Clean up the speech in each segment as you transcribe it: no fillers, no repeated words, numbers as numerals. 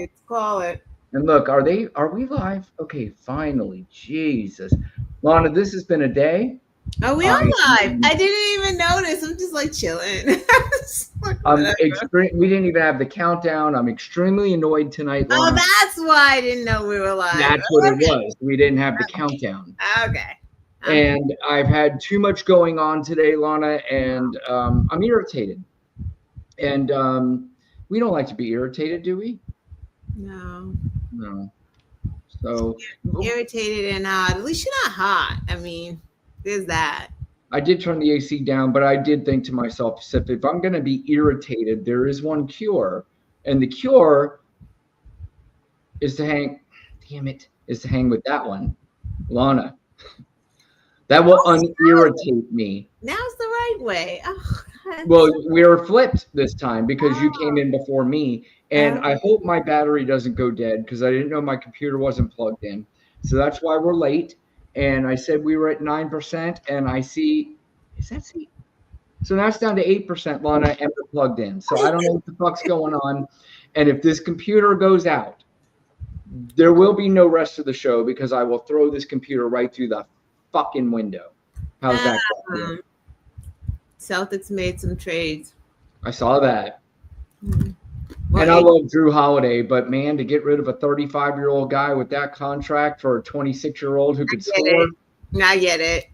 Let's call it. And look, are we live? Okay, finally. Jesus. Lana, this has been a day. Oh, we are I live. I didn't even notice. I'm just like chilling. I'm Whatever. extreme. We didn't even have the countdown. I'm extremely annoyed tonight, Oh, Lana. that's why I didn't know we were live. That's what it was. We didn't have the countdown. Okay. And I've had too much going on today, Lana, and I'm irritated. And we don't like to be irritated, do we? No. No. So Irritated and hot. At least you're not hot. I mean, there's that. I did turn the AC down, but I did think to myself, if I'm going to be irritated, there is one cure. And the cure is to hang, damn it, is to hang with that one, Lana. That will unirritate me. Now's the right way. Oh, God. Well, we were flipped this time because you came in before me. And I hope my battery doesn't go dead because I didn't know my computer wasn't plugged in. So that's why we're late. And I said we were at 9%, and I see, is that C? So now it's down to 8%, Lana, and we're plugged in. So I don't know what the fuck's going on. And if this computer goes out, there will be no rest of the show because I will throw this computer right through the fucking window. How's that going? Celtics made some trades. I saw that. Well, And I love Drew Holiday, but man, to get rid of a 35-year-old guy with that contract for a 26-year-old who could score. I get it.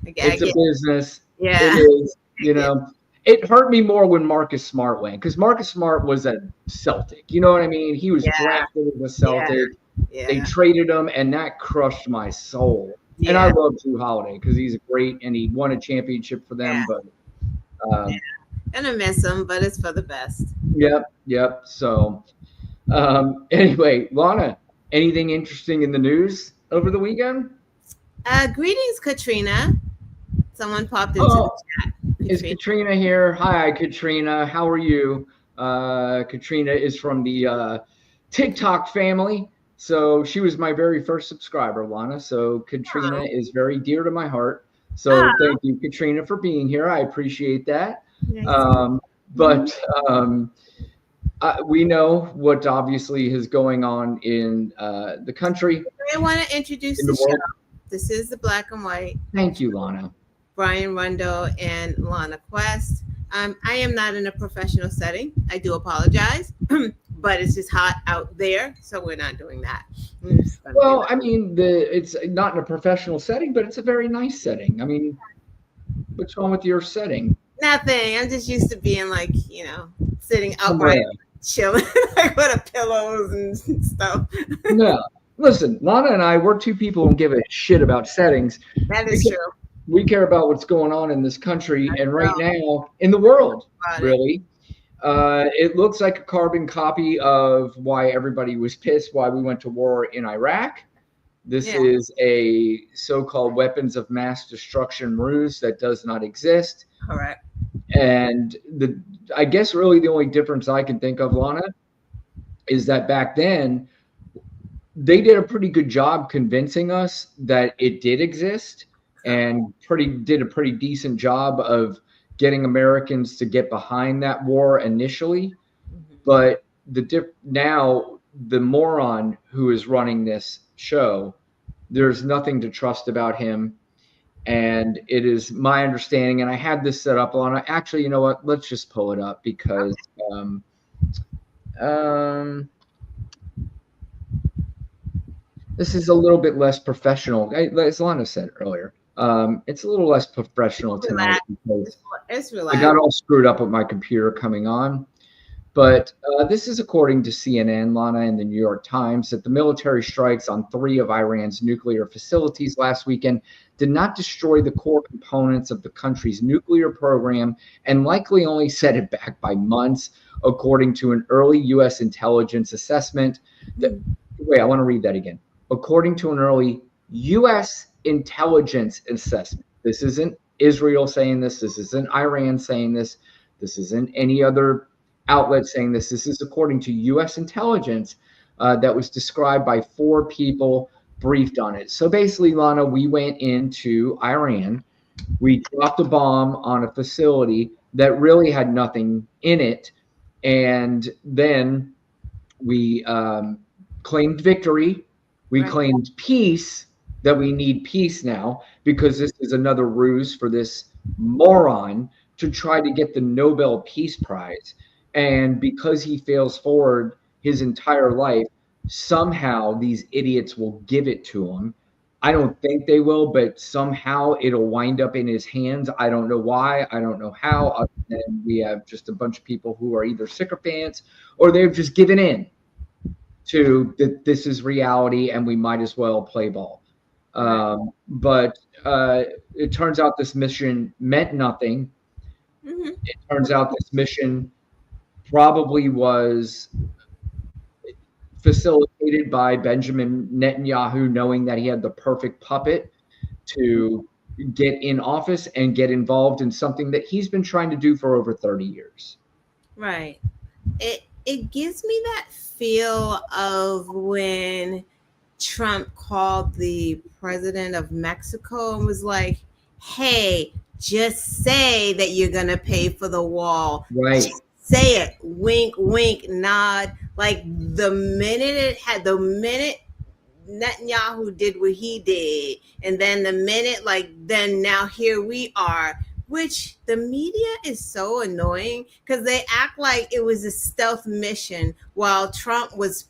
It's a business. Yeah. It is. You know, it hurt me more when Marcus Smart went because Marcus Smart was a Celtic. You know what I mean? He was drafted as a Celtic. Yeah. They traded him, and that crushed my soul. Yeah. And I love Drew Holiday because he's great, and he won a championship for them. But Gonna miss him, but it's for the best. Yep. So, anyway, Lana, anything interesting in the news over the weekend? Greetings, Katrina. Someone popped into the chat. Is Katrina here? Hi, Katrina. How are you? Katrina is from the TikTok family. So she was my very first subscriber, Lana. So Katrina is very dear to my heart. So thank you, Katrina, for being here. I appreciate that. We know what obviously is going on in the country. I want to introduce the show. This is the Black and White. Thank you, Lana. Brian Rundo and Lana Quest. I am not in a professional setting. I do apologize, but it's just hot out there, so we're not doing that. Well, I mean, it's not in a professional setting, but it's a very nice setting. I mean, what's wrong with your setting? Nothing. I'm just used to being like, sitting upright, chilling, like with a pillows and stuff. No, listen, Lana and I, we're two people who give a shit about settings. That is true. We care about what's going on in this country and right now in the world, really. It looks like a carbon copy of why everybody was pissed, why we went to war in Iraq. This is a so-called weapons of mass destruction ruse that does not exist. Correct. And I guess really the only difference I can think of, Lana, is that back then they did a pretty good job convincing us that it did exist and did a pretty decent job of getting Americans to get behind that war initially. But now the moron who is running this show, there's nothing to trust about him. And it is my understanding, and I had this set up on. Actually, you know what? Let's just pull it up because this is a little bit less professional. As Lana said earlier, it's a little less professional tonight because I got all screwed up with my computer coming on. But this is according to CNN, Lana, and the New York Times, that the military strikes on 3 of Iran's nuclear facilities last weekend did not destroy the core components of the country's nuclear program and likely only set it back by months, according to an early U.S. intelligence assessment. Wait, I want to read that again. According to an early U.S. intelligence assessment. This isn't Israel saying this. This isn't Iran saying this. This isn't any other outlet saying this. This is according to U.S. intelligence that was described by 4 people briefed on it. So basically, Lana, we went into Iran. We dropped a bomb on a facility that really had nothing in it. And then We claimed victory. We Right. claimed peace, that we need peace now because this is another ruse for this moron to try to get the Nobel Peace Prize. And because he fails forward his entire life, somehow these idiots will give it to him. I don't think they will, but somehow it'll wind up in his hands. I don't know why. I don't know how. Other than we have just a bunch of people who are either sycophants or they've just given in to that this is reality and we might as well play ball. But it turns out this mission meant nothing. Mm-hmm. It turns out this mission probably was facilitated by Benjamin Netanyahu, knowing that he had the perfect puppet to get in office and get involved in something that he's been trying to do for over 30 years. Right. It gives me that feel of when Trump called the president of Mexico and was like, "Hey, just say that you're going to pay for the wall. Right. Just say it. Wink, wink, nod." Like the minute Netanyahu did what he did, and then the minute, like, then now here we are, which the media is so annoying because they act like it was a stealth mission while Trump was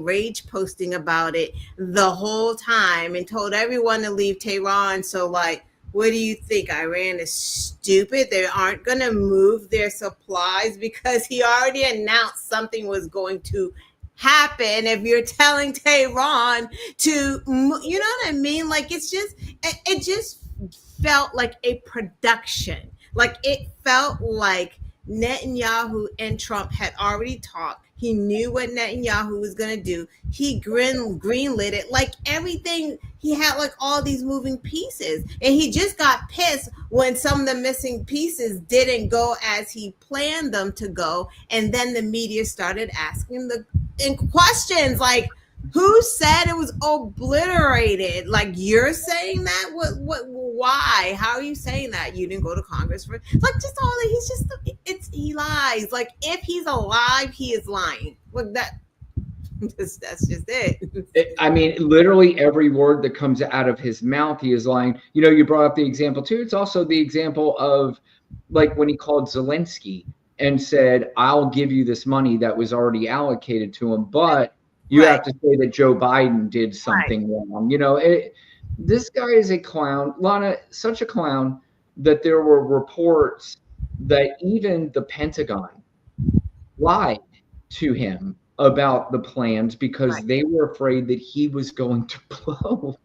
rage posting about it the whole time and told everyone to leave Tehran. So, like, what do you think? Iran is stupid? They aren't going to move their supplies because he already announced something was going to happen. If you're telling Tehran to, you know what I mean? Like, it just felt like a production. Like, it felt like Netanyahu and Trump had already talked. He knew what Netanyahu was going to do. He greenlit it. Like, everything, he had like all these moving pieces. And he just got pissed when some of the missing pieces didn't go as he planned them to go. And then the media started asking the questions like, who said it was obliterated? Like, you're saying that? Why? How are you saying that? You didn't go to Congress for, like, just all that. He lies. Like, if he's alive, he is lying. Like, that's just it. I mean, literally every word that comes out of his mouth, he is lying. You know, you brought up the example too. It's also the example of, like, when he called Zelensky and said, "I'll give you this money that was already allocated to him, but you have to say that Joe Biden did something wrong." You know, this guy is a clown, Lana, such a clown that there were reports that even the Pentagon lied to him about the plans because they were afraid that he was going to blow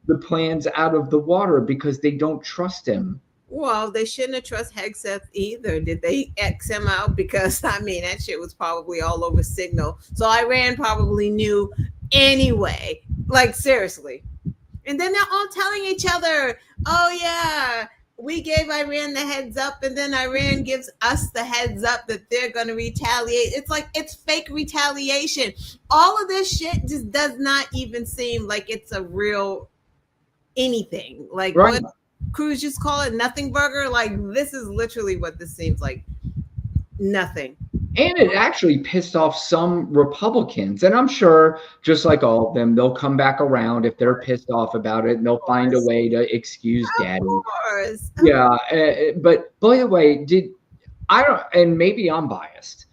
the plans out of the water because they don't trust him. Well, they shouldn't have trusted Hegseth either. Did they X him out? Because, I mean, that shit was probably all over Signal. So Iran probably knew anyway. Like, seriously. And then they're all telling each other, "Oh, yeah, we gave Iran the heads up," and then Iran gives us the heads up that they're going to retaliate. It's like, it's fake retaliation. All of this shit just does not even seem like it's a real anything. Like, what Cruz just call it, nothing burger? Like, this is literally what this seems like. Nothing. And it actually pissed off some Republicans. And I'm sure, just like all of them, they'll come back around if they're pissed off about it and they'll find a way to excuse daddy. Of course. Yeah. But by the way, and maybe I'm biased.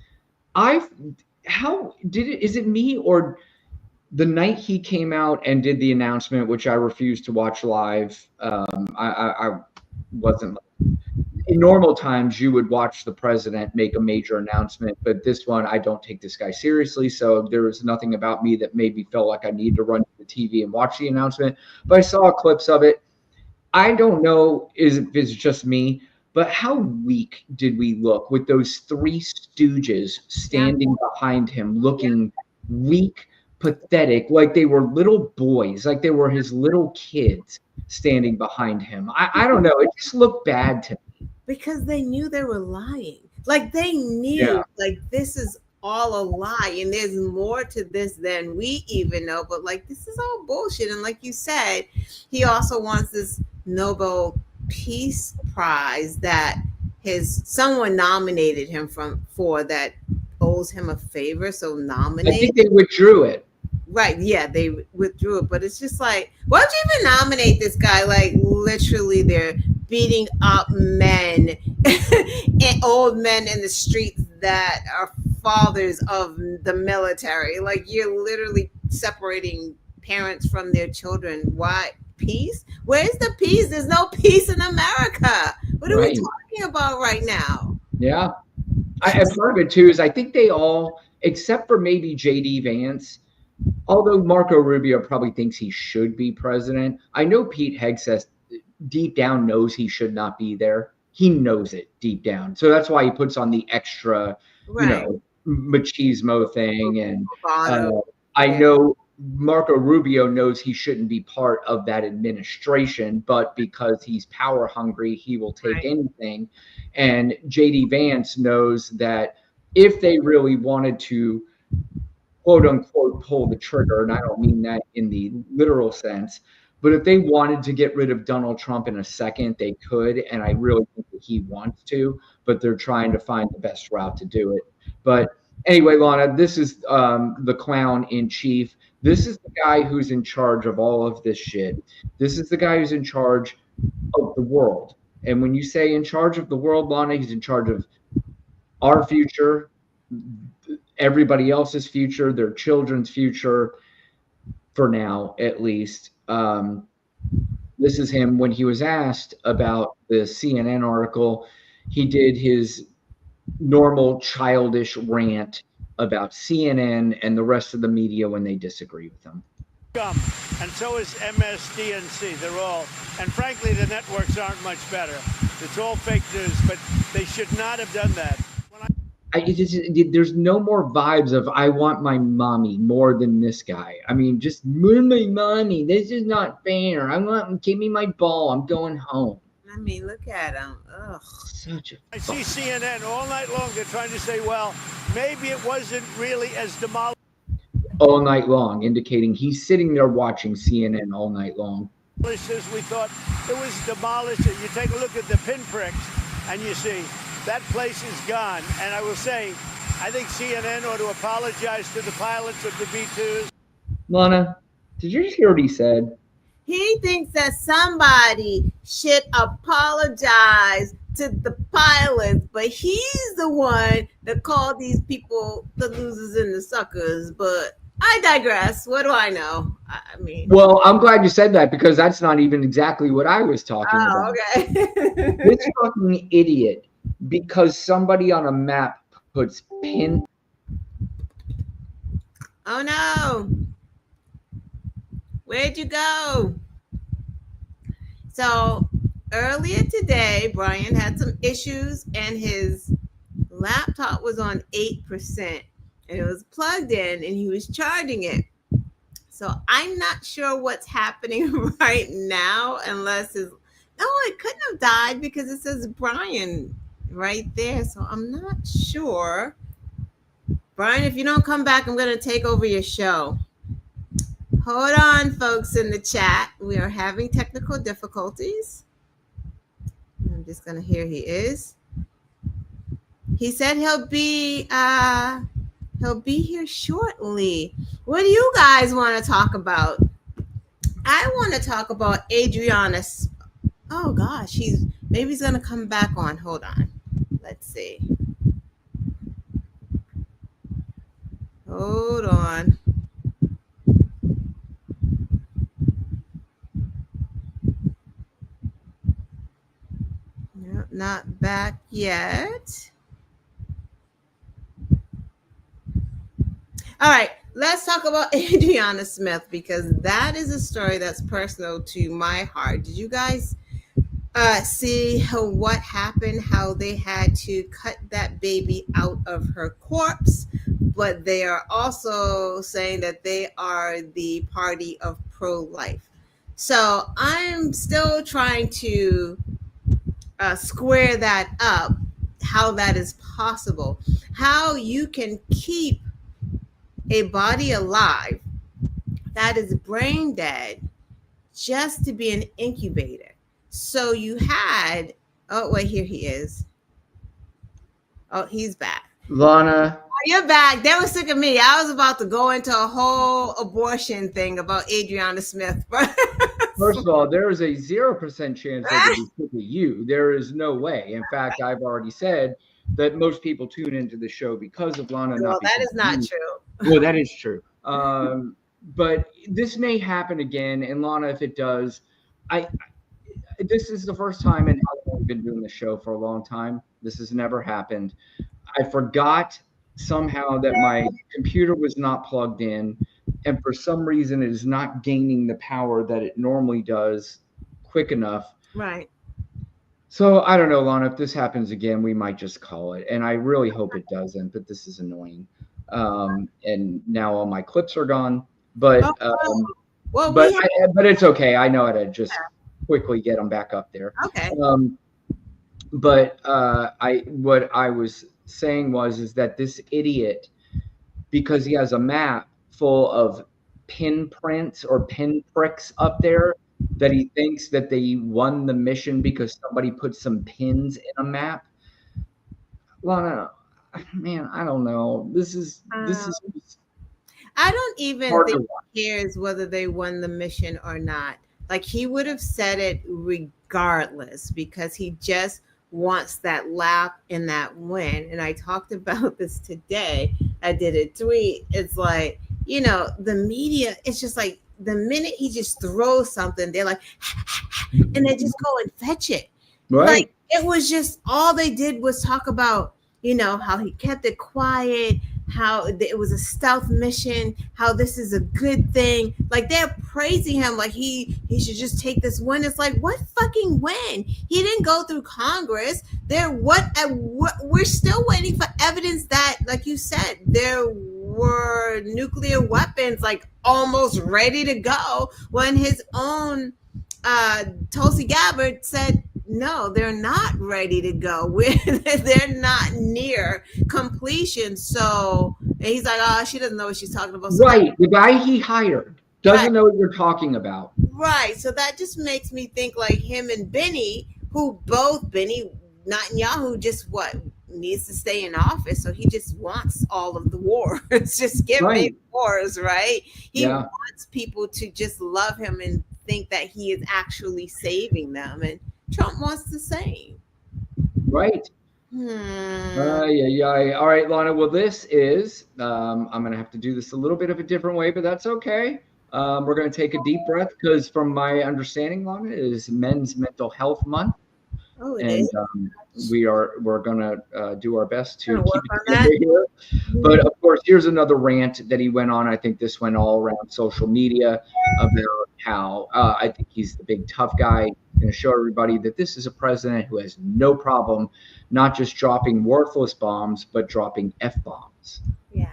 Is it me or the night he came out and did the announcement, which I refused to watch live? I wasn't. In normal times, you would watch the president make a major announcement, but this one, I don't take this guy seriously. So there was nothing about me that made me feel like I need to run to the TV and watch the announcement. But I saw clips of it. I don't know if it's just me, but how weak did we look with those three stooges standing behind him, looking weak, pathetic, like they were little boys, like they were his little kids standing behind him. I don't know. It just looked bad to me. Because they knew they were lying. Like, they knew, like, this is all a lie and there's more to this than we even know. But, like, this is all bullshit. And like you said, he also wants this Nobel Peace Prize that someone nominated him for that owes him a favor, so I nominate. think they withdrew it. Right, yeah, they withdrew it, but it's just like, why would you even nominate this guy? Like, literally, they're beating up men, and old men in the streets that are fathers of the military. Like, you're literally separating parents from their children. Why? Peace? Where's the peace? There's no peace in America. What are we talking about right now? Yeah. And part of it, too, is I think they all, except for maybe J.D. Vance, although Marco Rubio probably thinks he should be president, I know Pete Hegseth deep down knows he should not be there. He knows it deep down. So that's why he puts on the extra, machismo thing. And I know Marco Rubio knows he shouldn't be part of that administration, but because he's power hungry, he will take anything. And J.D. Vance knows that if they really wanted to, quote unquote, pull the trigger, and I don't mean that in the literal sense, but if they wanted to get rid of Donald Trump in a second, they could. And I really think that he wants to, but they're trying to find the best route to do it. But anyway, Lana, this is the clown in chief. This is the guy who's in charge of all of this shit. This is the guy who's in charge of the world. And when you say in charge of the world, Lana, he's in charge of our future, everybody else's future, their children's future, for now, at least. This is him when he was asked about the CNN article. He did his normal childish rant about CNN and the rest of the media when they disagree with him. And so is MSDNC. They're all, and frankly, the networks aren't much better. It's all fake news, but they should not have done that. There's no more vibes of I want my mommy more than this guy. I mean, just move my mommy. This is not fair. Give me my ball. I'm going home. I mean, look at him. Ugh. I see CNN all night long. They're trying to say, well, maybe it wasn't really as demolished. All night long, indicating he's sitting there watching CNN all night long. As we thought it was demolished. You take a look at the pinpricks and you see that place is gone. And I will say, I think CNN ought to apologize to the pilots of the B-2s. Lana, did you just hear what he said? He thinks that somebody should apologize to the pilots, but he's the one that called these people the losers and the suckers. But I digress. What do I know? I mean, well, I'm glad you said that because that's not even exactly what I was talking about. Okay. This fucking idiot, because somebody on a map puts pin. Oh no. Where'd you go? So earlier today, Brian had some issues and his laptop was on 8% and it was plugged in and he was charging it. So I'm not sure what's happening right now unless it couldn't have died because it says Brian right there. So I'm not sure. Brian, if you don't come back, I'm going to take over your show. Hold on, folks in the chat. We are having technical difficulties. I'm just going to hear he is. He said he'll be here shortly. What do you guys want to talk about? I want to talk about Adriana. Oh gosh, maybe he's going to come back on. Hold on. Let's see. Hold on. No, not back yet. All right, let's talk about Adriana Smith because that is a story that's personal to my heart. Did you guys see what happened, how they had to cut that baby out of her corpse, but they are also saying that they are the party of pro-life. So I'm still trying to square that up, how that is possible, how you can keep a body alive that is brain dead just to be an incubator. So you had, oh wait, here he is. Oh, he's back. Lana, You're back. They were sick of me. I was about to go into a whole abortion thing about Adriana Smith. First of all, there is a 0% chance they could be sick of you. There is no way. In fact, I've already said that most people tune into the show because of Lana. Well, Not that because is not of you. true. Well, that is true. But this may happen again, and Lana, if it does, this is the first time in how long I've been doing the show for a long time. This has never happened. I forgot somehow that my computer was not plugged in, and for some reason it is not gaining the power that it normally does quick enough. Right. So I don't know, Lana, if this happens again, we might just call it. And I really hope it doesn't, but this is annoying. And now all my clips are gone. But well, but it's okay. I know how to just quickly get them back up there. Okay. But what I was saying is that this idiot, because he has a map full of pinprints or pinpricks up there, that he thinks that they won the mission because somebody put some pins in a map. Lana, man, I don't know. This is I don't even think he cares whether they won the mission or not. Like, he would have said it regardless because he just wants that lap and that win. And I talked about this today. I did a tweet. It's like, the media, it's just like the minute he just throws something, they're like, and they just go and fetch it. Right. Like, it was just all they did was talk about, how he kept it quiet, how it was a stealth mission, how this is a good thing. Like, they're praising him like he should just take this win. It's like, what fucking win? He didn't go through Congress. We're still waiting for evidence that, like you said, there were nuclear weapons like almost ready to go when his own Tulsi Gabbard said, no, they're not ready to go. They're not near completion. So, and he's like, oh, she doesn't know what she's talking about. So right. The guy he hired doesn't know what you're talking about. Right. So that just makes me think like him and Benny, Benny Netanyahu just needs to stay in office. So he just wants all of the wars. Just give big wars, right? He wants people to just love him and think that he is actually saving them. And Trump wants the same. Right. Yeah. All right, Lana. Well, this is, I'm going to have to do this a little bit of a different way, but that's okay. We're going to take a deep breath because from my understanding, Lana, it is Men's Mental Health Month. Oh, and we're going to do our best to keep it here. But of course, here's another rant that he went on. I think this went all around social media about how I think he's the big tough guy, going to show everybody that this is a president who has no problem not just dropping worthless bombs, but dropping F-bombs. Yeah.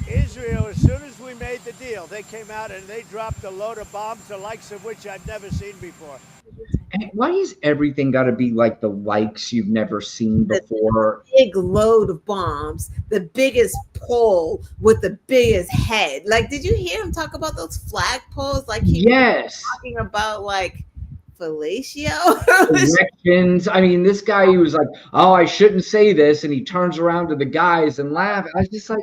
Israel, as soon as we made the deal, they came out and they dropped a load of bombs, the likes of which I'd never seen before. And why is everything got to be like the likes you've never seen before? The big load of bombs, the biggest pole with the biggest head. Like, did you hear him talk about those flagpoles? Like, he was talking about like fellatio. Erections. I mean, this guy, he was like, "Oh, I shouldn't say this," and he turns around to the guys and laughs. I was just like,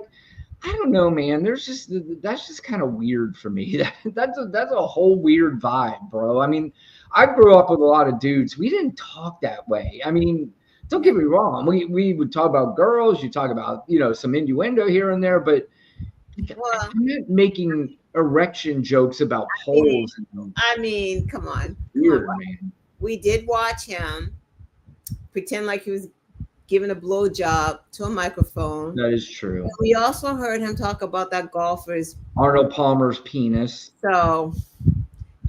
I don't know, man. That's just kind of weird for me. That's a whole weird vibe, bro. I mean, I grew up with a lot of dudes. We didn't talk that way. I mean, don't get me wrong. We would talk about girls. You talk about, some innuendo here and there, but I'm not making erection jokes about poles. I mean, come on. Weird, man. We did watch him pretend like he was giving a blowjob to a microphone. That is true. And we also heard him talk about that golfer's Arnold Palmer's penis. So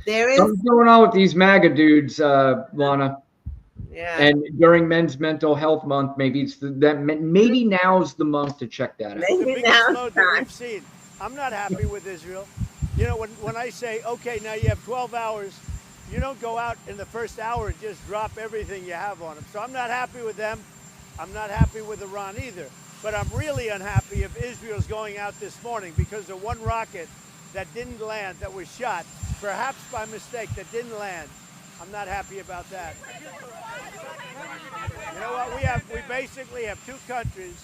there is something going on with these MAGA dudes, Lana. Yeah. And during Men's Mental Health Month, maybe maybe now's the month to check that out. Maybe now's time. I'm not happy with Israel. When I say, okay, now you have 12 hours, you don't go out in the first hour and just drop everything you have on them. So I'm not happy with them. I'm not happy with Iran either. But I'm really unhappy if Israel's going out this morning because of one rocket that didn't land, that was shot, perhaps by mistake, that didn't land. I'm not happy about that. You know what? We basically have two countries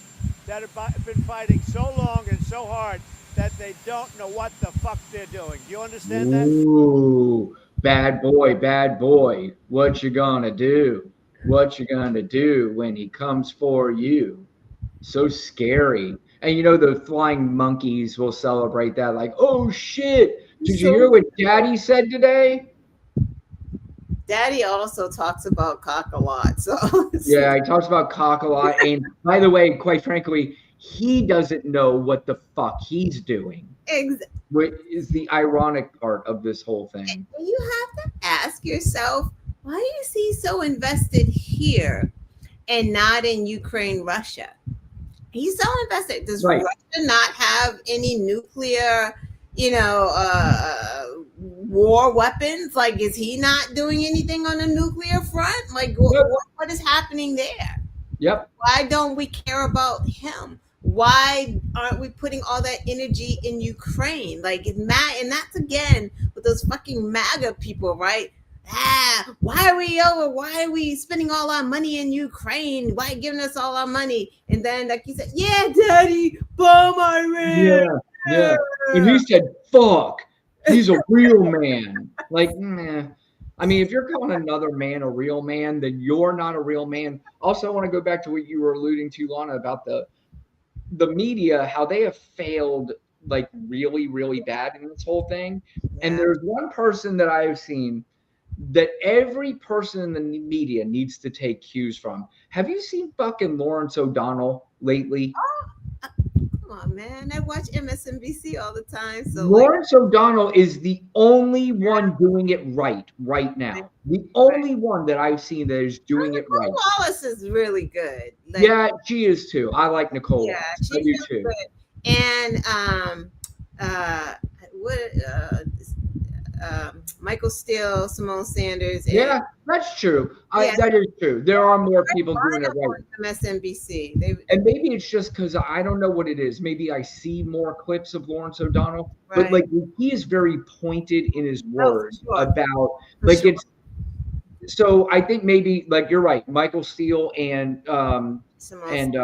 that have been fighting so long and so hard that they don't know what the fuck they're doing. Do you understand that? Ooh, bad boy, bad boy. What you gonna do? What you gonna do when he comes for you? So scary. And you know, the flying monkeys will celebrate that, like, oh shit. Did you hear what Daddy said today? Daddy also talks about cock a lot. So yeah, he talks about cock a lot. And by the way, quite frankly, he doesn't know what the fuck he's doing. What is the ironic part of this whole thing? You have to ask yourself, why is he so invested here and not in Ukraine, Russia? He's so invested. Does Russia not have any nuclear, war weapons? Like, is he not doing anything on the nuclear front? Like, what is happening there? Yep. Why don't we care about him? Why aren't we putting all that energy in Ukraine? Like, and that's again with those fucking MAGA people, right? Why are we spending all our money in Ukraine? Why giving us all our money? And then, like you said, yeah, Daddy, bomb Iran. Yeah. And he said, fuck, he's a real man. Like, I mean, if you're calling another man a real man, then you're not a real man. Also, I want to go back to what you were alluding to, Lana, about the media, how they have failed like really, really bad in this whole thing. Yeah. And there's one person that I have seen that every person in the media needs to take cues from. Have you seen fucking Lawrence O'Donnell lately? Come on, man. I watch MSNBC all the time. So Lawrence O'Donnell is the only one doing it right now. The only one that I've seen that is doing it right. Nicole Wallace is really good. Like, yeah, she is too. I like Nicole. Yeah, Wallace. I do too. Good. And Michael Steele, Simone Sanders. Yeah, that's true. That is true. There are more people doing it right. MSNBC. And maybe it's just because I don't know what it is. Maybe I see more clips of Lawrence O'Donnell, but like he is very pointed in his words about like it's. So I think maybe like you're right, Michael Steele and Simone.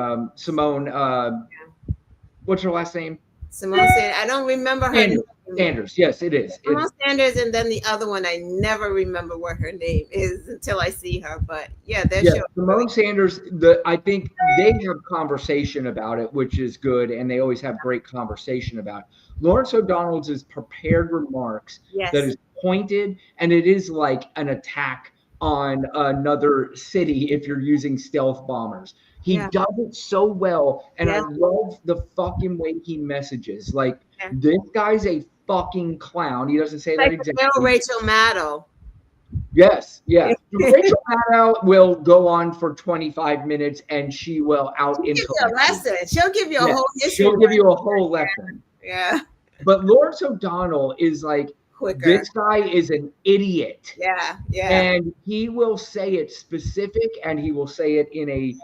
What's her last name? Simone Sanders. I don't remember her. Sanders, yes, it is. Simone Sanders, and then the other one, I never remember what her name is until I see her. But yeah, Simone Sanders. I think they have conversation about it, which is good, and they always have great conversation about it. Lawrence O'Donnell's is prepared remarks that is pointed, and it is like an attack on another city if you're using stealth bombers. He does it so well, and I love the fucking way he messages. Like, this guy's a fucking clown. He doesn't say that exactly. Rachel Maddow. Yes. Rachel Maddow will go on for 25 minutes, and she will She'll give you a lesson. She'll give you a whole history. She'll give you a whole lesson. Yeah. But Lawrence O'Donnell is like, this guy is an idiot. Yeah. And he will say it specific, and he will say it in a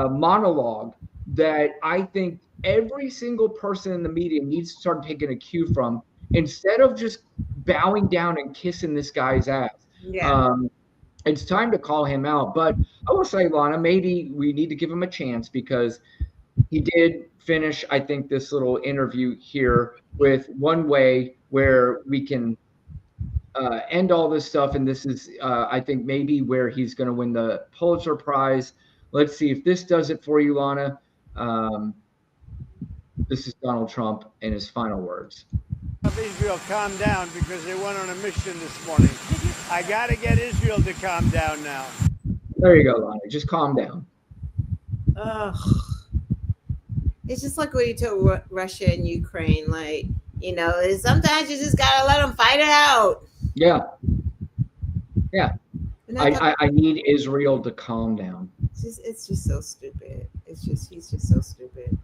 monologue that I think every single person in the media needs to start taking a cue from, instead of just bowing down and kissing this guy's ass. It's time to call him out. But I will say, Lana, maybe we need to give him a chance, because he did finish, I think, this little interview here with one way where we can end all this stuff. And this is, I think, maybe where he's going to win the Pulitzer Prize. Let's see if this does it for you, Lana. This is Donald Trump in his final words. Israel calm down, because they went on a mission this morning. I got to get Israel to calm down now. There you go, Lana. Just calm down. It's just like what you told Russia and Ukraine. Like, sometimes you just got to let them fight it out. Yeah. I need Israel to calm down. It's just so stupid. He's just so stupid.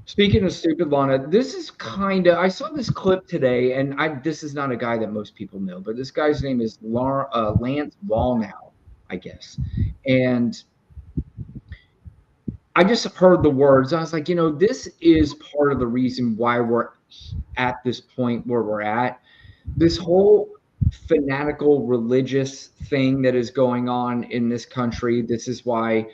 Speaking of stupid, Lana, this is I saw this clip today, and this is not a guy that most people know, but this guy's name is Lance Wallnau, I guess. And I just heard the words. I was like, this is part of the reason why we're at this point where we're at. This whole fanatical religious thing that is going on in this country. This is why,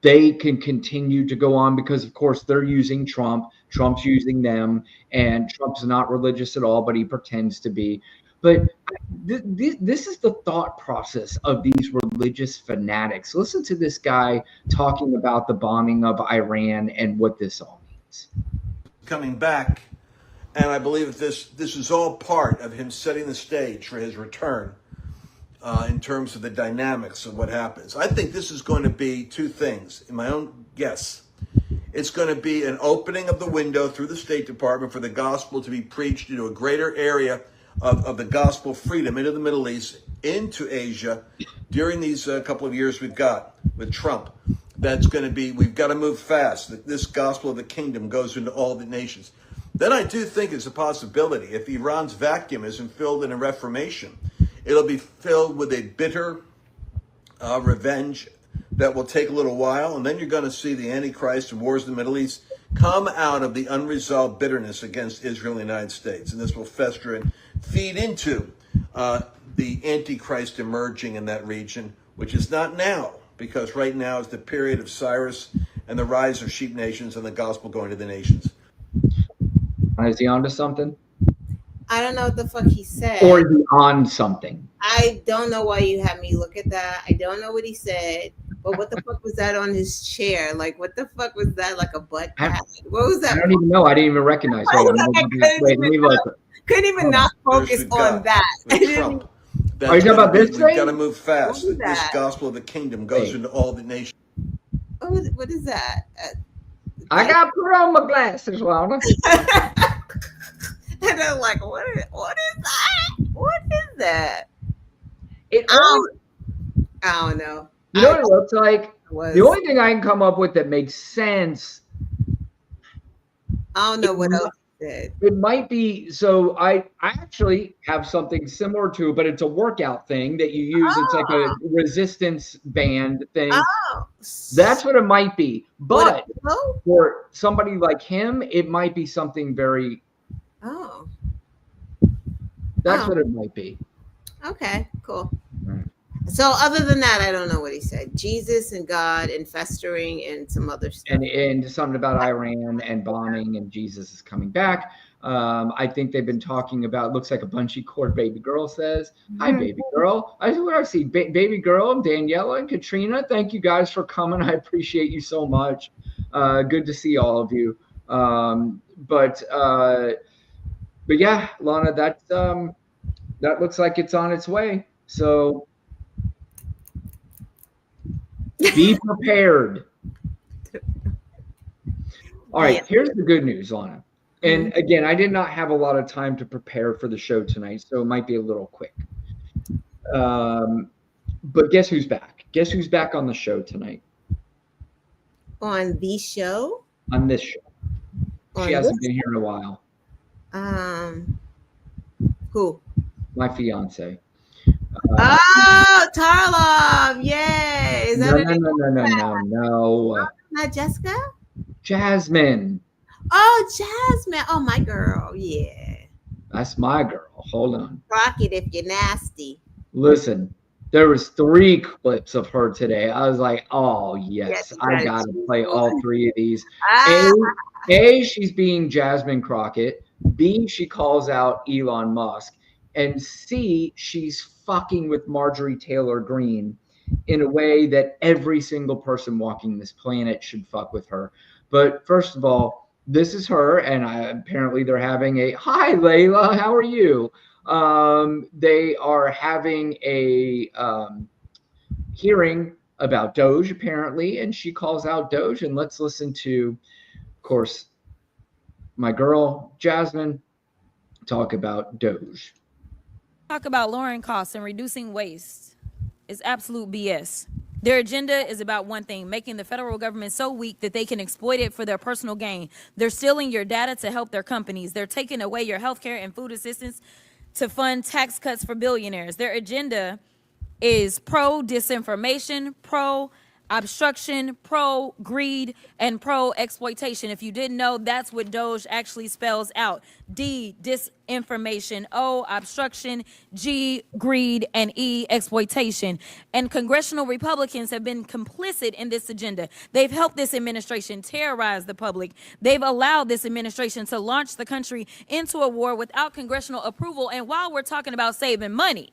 they can continue to go on because, of course, they're using Trump. Trump's using them, and Trump's not religious at all, but he pretends to be. But this is the thought process of these religious fanatics. Listen to this guy talking about the bombing of Iran and what this all means. Coming back, and I believe that this is all part of him setting the stage for his return in terms of the dynamics of what happens. I think this is going to be two things, in my own guess. It's going to be an opening of the window through the State Department for the gospel to be preached into a greater area of the gospel freedom into the Middle East, into Asia, during these couple of years we've got with Trump. That's going to be, we've got to move fast. This gospel of the kingdom goes into all the nations. Then I do think it's a possibility, if Iran's vacuum isn't filled in a reformation, it'll be filled with a bitter revenge that will take a little while, and then you're going to see the Antichrist and wars in the Middle East come out of the unresolved bitterness against Israel and the United States. And this will fester and feed into the Antichrist emerging in that region, which is not now, because right now is the period of Cyrus and the rise of sheep nations and the gospel going to the nations. Is he on to something? I don't know what the fuck he said. Or is he on something? I don't know why you had me look at that. I don't know what he said. But what the fuck was that on his chair? Like, what the fuck was that? Like a butt pad? What was that? I don't even know. I didn't even recognize it. Couldn't even not focus on that. Trump. Are you talking about this thing? We've got to move fast. This gospel of the kingdom goes into all the nations. What is that? I got to put on my glasses, Lana. And I'm like, what is that? What is that? I don't know. You know what it looks like? The only thing I can come up with that makes sense. I don't know what else he said. It might be, so I actually have something similar to, but it's a workout thing that you use. It's like a resistance band thing. That's what it might be. But for somebody like him, it might be something very. That's what it might be. Okay, cool. Right. So other than that, I don't know what he said. Jesus and God and festering and some other stuff. And something about Iran and bombing and Jesus is coming back. I think they've been talking about, looks like a bunchy cord baby girl says, hi, baby girl. I see baby girl, Daniela and Katrina. Thank you guys for coming. I appreciate you so much. Good to see all of you. But yeah, Lana, that looks like it's on its way. So be prepared. All right, here's the good news, Lana. And again, I did not have a lot of time to prepare for the show tonight, so it might be a little quick. But guess who's back? Guess who's back on the show tonight? On the show? On this show. She hasn't been here in a while. Who? My fiance. Tarlov! Yay! Is that no. Not Jessica? Jasmine. Oh, Jasmine. Oh, my girl. Yeah. That's my girl. Hold on. Rock it if you're nasty. Listen, there was 3 clips of her today. I was like, oh, yes I got to play all 3 of these. A, she's being Jasmine Crockett. B, she calls out Elon Musk. And C, she's fucking with Marjorie Taylor Greene in a way that every single person walking this planet should fuck with her. But first of all, this is her, and apparently they're having a, hi, Layla, how are you? They are having a hearing about Doge, apparently, and she calls out Doge. And let's listen to, of course, my girl, Jasmine, talk about Doge. Talk about lowering costs and reducing waste is absolute BS. Their agenda is about one thing, making the federal government so weak that they can exploit it for their personal gain. They're stealing your data to help their companies. They're taking away your healthcare and food assistance to fund tax cuts for billionaires. Their agenda is pro-disinformation, pro obstruction, pro-greed, and pro-exploitation. If you didn't know, that's what Doge actually spells out. D, disinformation. O, obstruction. G, greed. And E, exploitation. And congressional Republicans have been complicit in this agenda. They've helped this administration terrorize the public. They've allowed this administration to launch the country into a war without congressional approval. And while we're talking about saving money,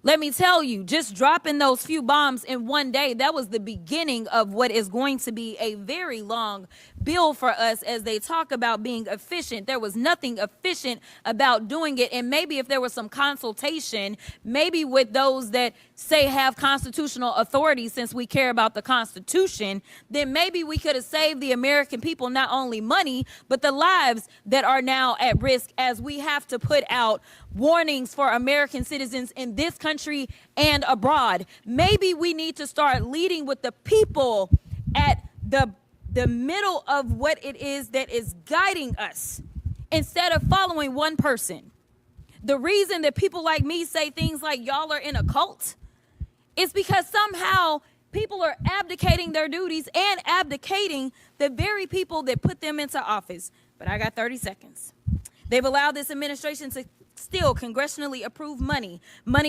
let me tell you, just dropping those few bombs in one day, that was the beginning of what is going to be a very long bill for us as they talk about being efficient. There was nothing efficient about doing it. And maybe if there was some consultation, maybe with those that say have constitutional authority, since we care about the Constitution, then maybe we could have saved the American people not only money, but the lives that are now at risk as we have to put out warnings for American citizens in this country and abroad. Maybe we need to start leading with the people at the middle of what it is that is guiding us instead of following one person. The reason that people like me say things like y'all are in a cult is because somehow people are abdicating their duties and abdicating the very people that put them into office. But I got 30 seconds. They've allowed this administration to steal congressionally approved money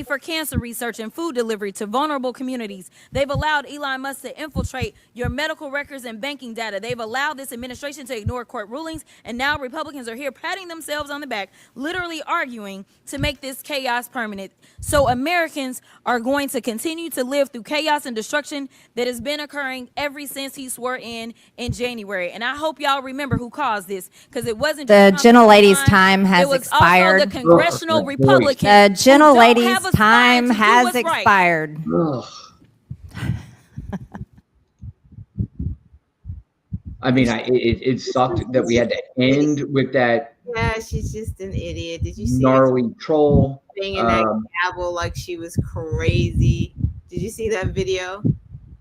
for cancer research and food delivery to vulnerable communities. They've allowed Elon Musk to infiltrate your medical records and banking data. They've allowed this administration to ignore court rulings, and now Republicans are here patting themselves on the back, literally arguing to make this chaos permanent. So Americans are going to continue to live through chaos and destruction that has been occurring ever since he swore in January. And I hope y'all remember who caused this, because it wasn't The just gentlelady's time has it was expired. Also the congressional Republicans. The gentlelady's who don't have a time spine to do has what's right. expired. Ugh. I mean, it sucked that we had to end with that. Yeah, she's just an idiot. Did you see gnarly troll banging that gavel like she was crazy? Did you see that video?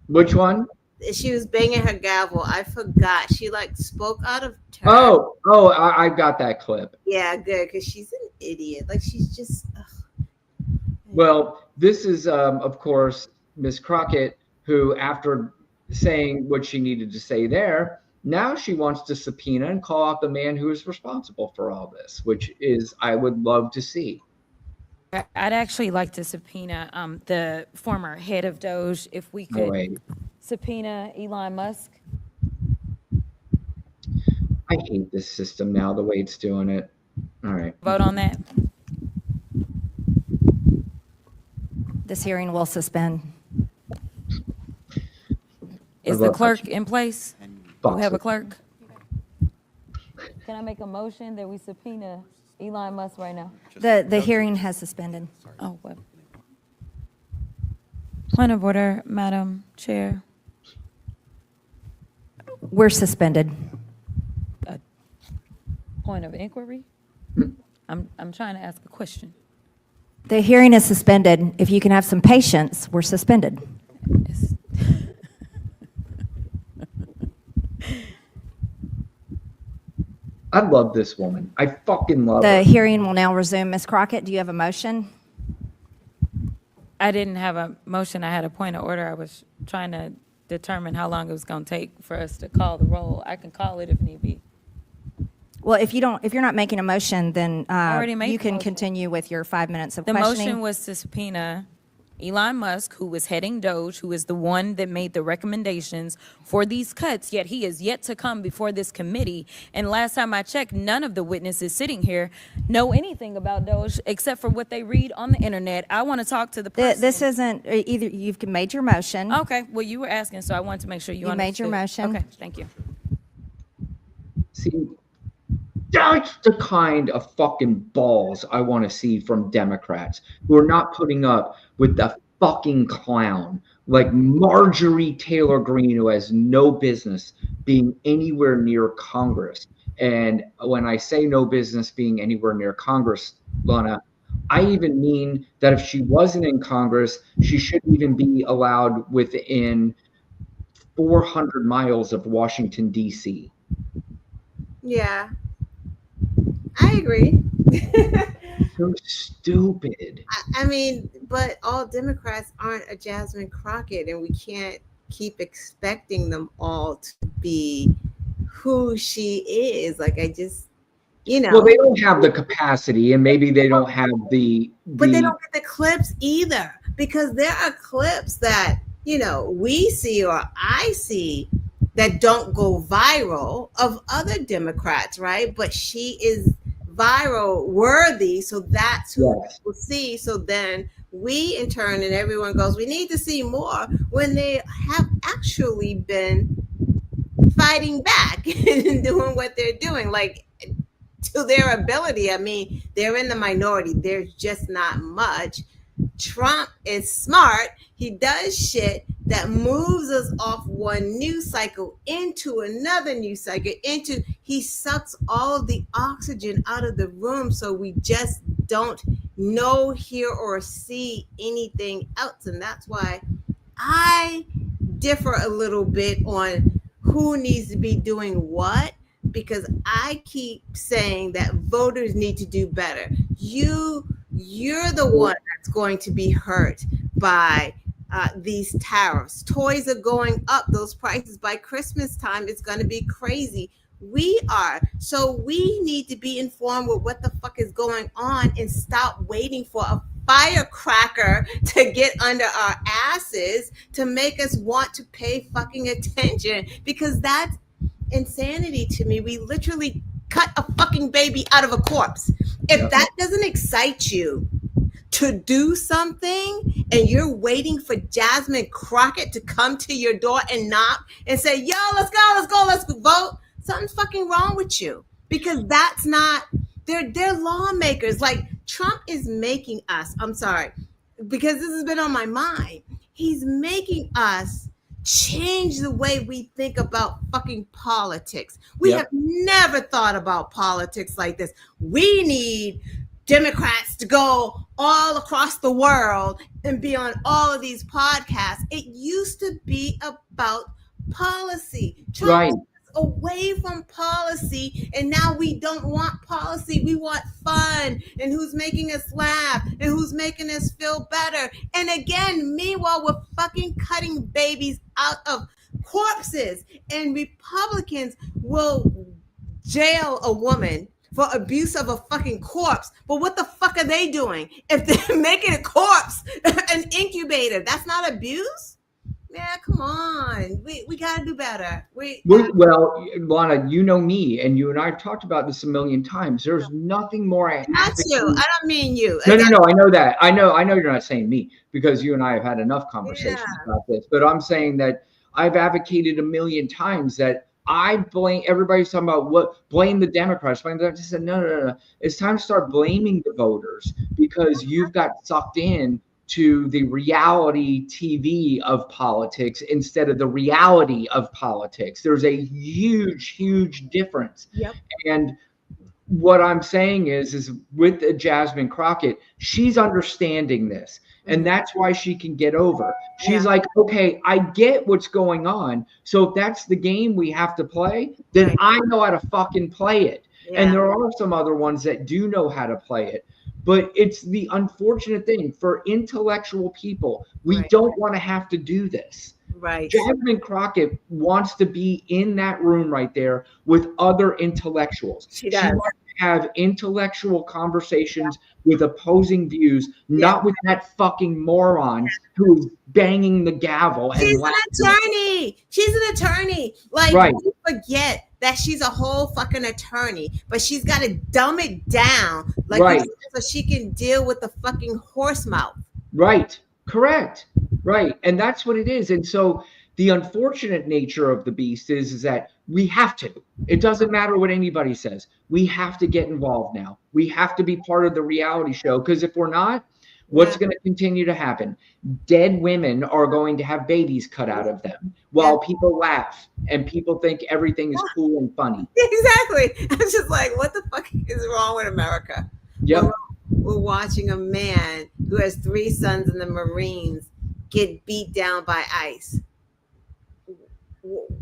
Which one? She was banging her gavel. I forgot. She like spoke out of turn. I got that clip. Yeah, good, because she's an idiot. Like she's just. Ugh. Well, this is of course Miss Crockett, who after saying what she needed to say there, now she wants to subpoena and call out the man who is responsible for all this, which is I would love to see. I'd actually like to subpoena the former head of Doge if we could. Subpoena Elon Musk. I hate this system now, the way it's doing it. All right. Vote on that. This hearing will suspend. Is the clerk in place? Do we have a clerk? Can I make a motion that we subpoena Elon Musk right now? The hearing has suspended. Oh, what? Point of order, Madam Chair. We're suspended. Point of inquiry? I'm trying to ask a question. The hearing is suspended. If you can have some patience, we're suspended. I love this woman. I fucking love her. The hearing will now resume. Ms. Crockett, do you have a motion? I didn't have a motion. I had a point of order. I was trying to determine how long it was going to take for us to call the roll. I can call it if need be. Well, if you're not making a motion, then you can motion. continue with your 5 minutes of The questioning. motion was to subpoena Elon Musk, who was heading Doge, who is the one that made the recommendations for these cuts, yet he is yet to come before this committee. And last time I checked, none of the witnesses sitting here know anything about Doge except for what they read on the internet. I want to talk to the person. This isn't either. You've made your motion. Okay, well, you were asking, so I wanted to make sure you understood. made your motion. Okay, thank you. See, that's the kind of fucking balls I want to see from Democrats who are not putting up with the fucking clown like Marjorie Taylor Greene, who has no business being anywhere near Congress. And when I say no business being anywhere near Congress, Lana, I even mean that if she wasn't in Congress, she shouldn't even be allowed within 400 miles of Washington, D.C. Yeah. I agree. So stupid. I mean, but all Democrats aren't a Jasmine Crockett, and we can't keep expecting them all to be who she is. Like, I just, Well, they don't have the capacity, and maybe they don't have but they don't get the clips either, because there are clips that, we see or I see that don't go viral of other Democrats, right? But she is viral worthy, so that's who people see. So then we, in turn, and everyone goes, we need to see more, when they have actually been fighting back and doing what they're doing, like, to their ability. I mean, they're in the minority. There's just not much. Trump is smart. He does shit that moves us off one news cycle into another news cycle, he sucks all of the oxygen out of the room, so we just don't know, hear, or see anything else. And that's why I differ a little bit on who needs to be doing what, because I keep saying that voters need to do better. You're the one that's going to be hurt by these tariffs. Toys are going up, those prices. By Christmas time, it's going to be crazy. We are. So we need to be informed with what the fuck is going on and stop waiting for a firecracker to get under our asses to make us want to pay fucking attention, because that's insanity to me. We literally cut a fucking baby out of a corpse. If that doesn't excite you to do something, and you're waiting for Jasmine Crockett to come to your door and knock and say, yo, let's go vote, something's fucking wrong with you. Because that's not, they're lawmakers. Like, Trump is making us, I'm sorry, because this has been on my mind, he's making us change the way we think about fucking politics. We have never thought about politics like this. We need Democrats to go all across the world and be on all of these podcasts. It used to be about policy. Trump took us away from policy, and now we don't want policy. We want fun, and who's making us laugh, and who's making us feel better. And again, meanwhile, we're fucking cutting babies out of corpses, and Republicans will jail a woman for abuse of a fucking corpse. But what the fuck are they doing? If they're making a corpse an incubator, that's not abuse? Yeah, come on. We gotta do better. Well, Lana, you know me, and you and I have talked about this a million times. There's nothing more. Not you. I don't mean you. No. I know that. I know you're not saying me, because you and I have had enough conversations about this. But I'm saying that I've advocated a million times that I blame, everybody's talking about blame the Democrats. I just said, no. It's time to start blaming the voters, because you've got sucked in to the reality TV of politics instead of the reality of politics. There's a huge difference. And what I'm saying is with Jasmine Crockett, she's understanding this. And that's why she can get over. She's like, okay, I get what's going on. So if that's the game we have to play, then I know how to fucking play it. And there are some other ones that do know how to play it. But it's the unfortunate thing for intellectual people. We don't want to have to do this. Jasmine Crockett wants to be in that room right there with other intellectuals. She wants to have intellectual conversations with opposing views, not with that fucking moron who's banging the gavel. She's an attorney. She's an attorney. Like, we forget that she's a whole fucking attorney, but she's got to dumb it down, like, so she can deal with the fucking horse mouth. Correct. And that's what it is. And so the unfortunate nature of the beast is that we have to. It doesn't matter what anybody says. We have to get involved now. We have to be part of the reality show, because if we're not, what's going to continue to happen? Dead women are going to have babies cut out of them while people laugh and people think everything is cool and funny. Exactly. I'm just like, what the fuck is wrong with America? We're watching a man who has 3 sons in the Marines get beat down by ICE.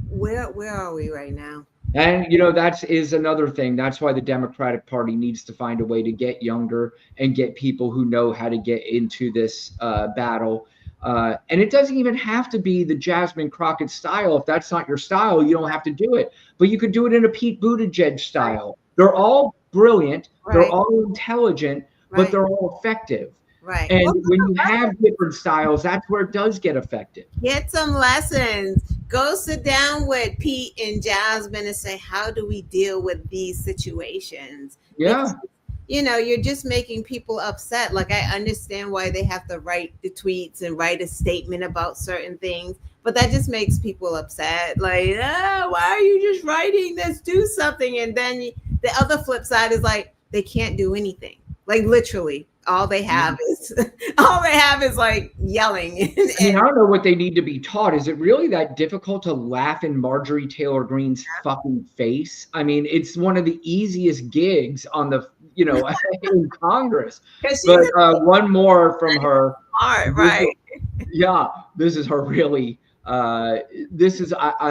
Where are we right now? And, that is another thing. That's why the Democratic Party needs to find a way to get younger and get people who know how to get into this battle. And it doesn't even have to be the Jasmine Crockett style. If that's not your style, you don't have to do it. But you could do it in a Pete Buttigieg style. They're all brilliant. They're all intelligent, but they're all effective. Right. And when you have different styles, that's where it does get effective. Get some lessons. Go sit down with Pete and Jasmine and say, how do we deal with these situations? Yeah. Because, you know, you're just making people upset. Like, I understand why they have to write the tweets and write a statement about certain things, but that just makes people upset. Like, why are you just writing this? Do something. And then the other flip side is like, they can't do anything. Like, literally. All they have is like yelling. I mean, I don't know what they need to be taught. Is it really that difficult to laugh in Marjorie Taylor Greene's fucking face? I mean, it's one of the easiest gigs on the, you know, in Congress. But one more from her. Right. Yeah, this is her really. I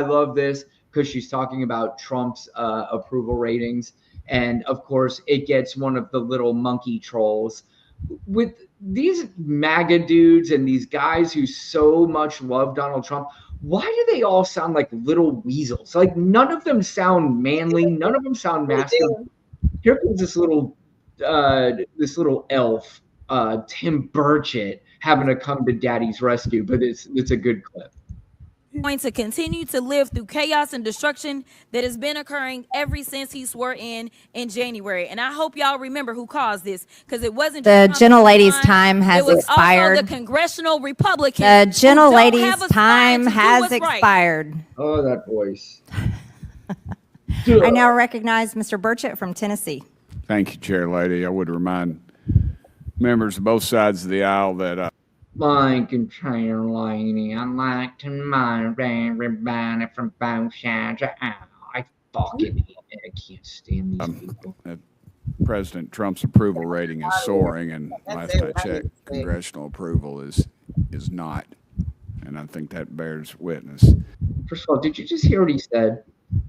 love this because she's talking about Trump's approval ratings. And of course, it gets one of the little monkey trolls. With these MAGA dudes and these guys who so much love Donald Trump, why do they all sound like little weasels? Like, none of them sound manly. None of them sound masculine. Here comes this little elf, Tim Burchett, having to come to Daddy's rescue. But it's a good clip. Going to continue to live through chaos and destruction that has been occurring ever since he swore in January. And I hope y'all remember who caused this, because it wasn't the gentlelady's time has expired. Also the congressional Republicans. The gentlelady's time has expired. Right. Oh, that voice. I now recognize Mr. Burchett from Tennessee. Thank you, Chair Lady. I would remind members of both sides of the aisle that like and Chair Lady, I'd like to remind everybody from both sides of the aisle. I fucking hate it. I can't stand these people. President Trump's approval rating is soaring, and last I checked, congressional approval is not. And I think that bears witness. First of all, did you just hear what he said?